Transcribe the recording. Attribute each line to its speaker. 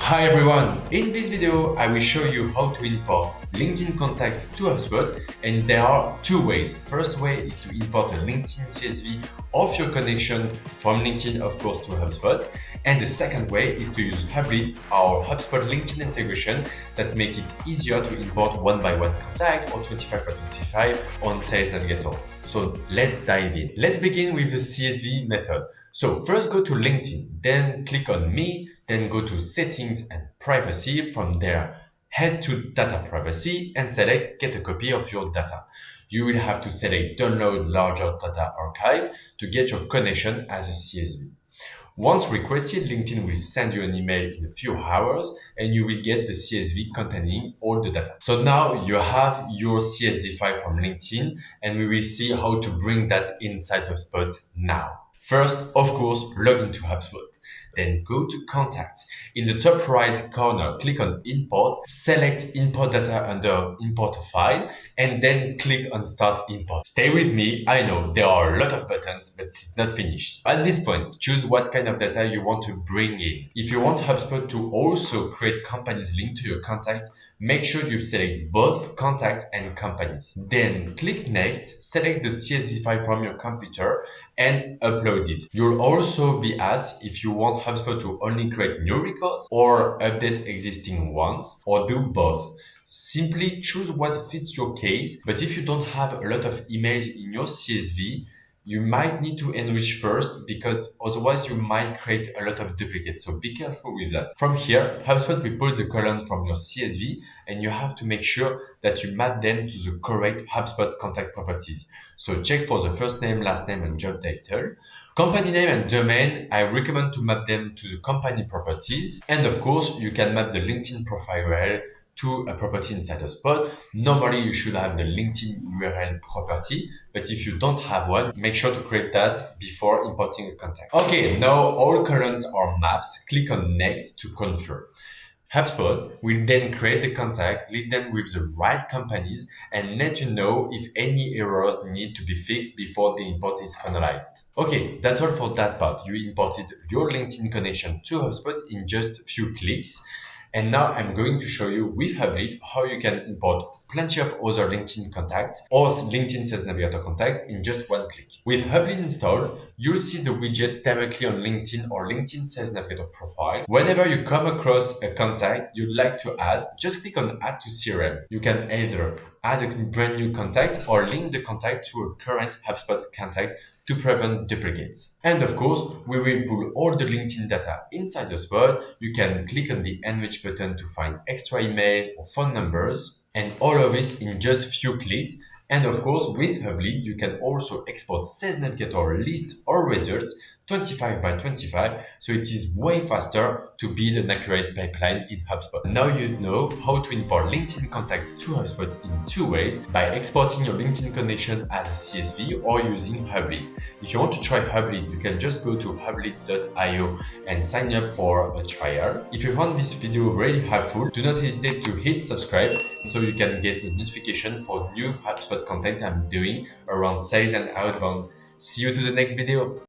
Speaker 1: Hi everyone! In this video, I will show you how to import LinkedIn contact to HubSpot, and there are two ways. First way is to import a LinkedIn CSV of your connection from LinkedIn, of course, to HubSpot. And the second way is to use Hublead, our HubSpot LinkedIn integration that make it easier to import one-by-one contact or 25 by 25 on Sales Navigator. So let's dive in. Let's begin with the CSV method. So first go to LinkedIn, then click on Me, then go to Settings and Privacy. From there, head to Data Privacy and select Get a copy of your data. You will have to select Download Larger Data Archive to get your connection as a CSV. Once requested, LinkedIn will send you an email in a few hours and you will get the CSV containing all the data. So now you have your CSV file from LinkedIn and we will see how to bring that inside HubSpot now. First, of course, log into HubSpot. Then go to Contacts. In the top right corner, click on Import, select Import Data under Import a File, and then click on Start Import. Stay with me, I know there are a lot of buttons, but it's not finished. At this point, choose what kind of data you want to bring in. If you want HubSpot to also create companies linked to your contact, make sure you select both contacts and companies. Then click Next, select the CSV file from your computer and upload it. You'll also be asked if you want HubSpot to only create new records or update existing ones, or do both. Simply choose what fits your case, but if you don't have a lot of emails in your CSV, you might need to enrich first because otherwise you might create a lot of duplicates. So be careful with that. From here, HubSpot will pull the columns from your CSV and you have to make sure that you map them to the correct HubSpot contact properties. So check for the first name, last name, and job title. Company name and domain, I recommend to map them to the company properties. And of course, you can map the LinkedIn profile URL to a property inside HubSpot. Normally, you should have the LinkedIn URL property, but if you don't have one, make sure to create that before importing a contact. Okay, now all columns are mapped. Click on Next to confirm. HubSpot will then create the contact, link them with the right companies, and let you know if any errors need to be fixed before the import is finalized. Okay, that's all for that part. You imported your LinkedIn connection to HubSpot in just a few clicks. And now I'm going to show you with Hublead how you can import plenty of other LinkedIn contacts or LinkedIn Sales Navigator contact in just one click. With Hublead installed, you'll see the widget directly on LinkedIn or LinkedIn Sales Navigator profile. Whenever you come across a contact you'd like to add, just click on Add to CRM. You can either add a brand new contact or link the contact to a current HubSpot contact to prevent duplicates. And of course, we will pull all the LinkedIn data inside HubSpot. You can click on the Enrich button to find extra emails or phone numbers, and all of this in just a few clicks. And of course, with Hublead, you can also export Sales Navigator list or results 25 by 25, so it is way faster to build an accurate pipeline in HubSpot. Now you know how to import LinkedIn contacts to HubSpot in two ways, by exporting your LinkedIn connection as a CSV or using Hublead. If you want to try Hublead, you can just go to hublead.io and sign up for a trial. If you found this video really helpful, do not hesitate to hit subscribe so you can get a notification for new HubSpot content I'm doing around sales and outbound. See you to the next video.